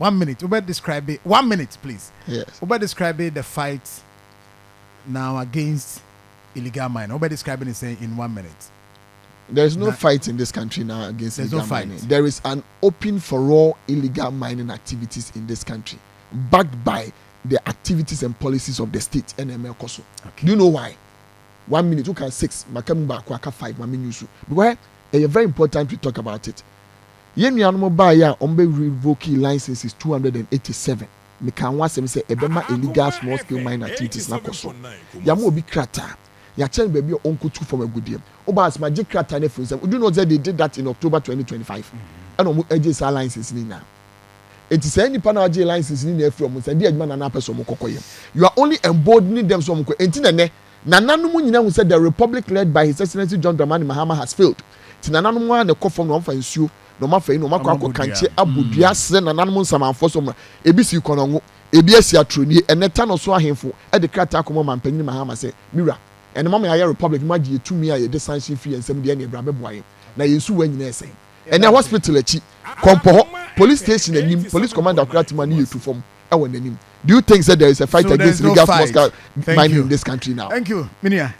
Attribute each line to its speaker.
Speaker 1: 1 minute. Ube describe it. 1 minute, please.
Speaker 2: Yes.
Speaker 1: Ube describe the fight now against illegal mining. Ube describing it saying in 1 minute.
Speaker 2: There is no fight in this country now against illegal mining.
Speaker 1: Fight.
Speaker 2: There is an open for all illegal mining activities in this country, backed by the activities and policies of the state. NML Koso.
Speaker 1: Okay.
Speaker 2: Do you know why? 1 minute, you can 6, Makamba Kwaka 5, Maminu. Why? It's very important to talk about it. Yen animal buy ya ombe revoke license is 287. Me can want say ebema illegal small scale mine activities na koso. Ya mo obi krata. Ya chen baby onko two from a good year. Oba as magic krata ne for them. Do you know that they did that in October 2025? And omo agents license ni na. It is any panel license ni na from say dey adman na person mo kokoye. You are only emboldening them so mo ko enti na ne na nanu mu nyina who said the republic led by his excellency John Dramani Mahama has failed. Ti na nanu mu na ko from no fa nsuo. No ma fei no ma kwa kanche abodua se na nanom nsamanfo so mra ebisi konongo ebi asi atroni eneta no so ahemfo e de krata Akoma mampanyin Mahama se mira ene mama ya republic ma gye tumi aye de sanction free ensem de ne bra beboaye na yensu wanyina ese ene hospital achi kompo police station anim police commander krata mani yetu fom e won anim. Do you think that there is a fight against illegal small scale mining in this country now?
Speaker 1: Thank you Minia.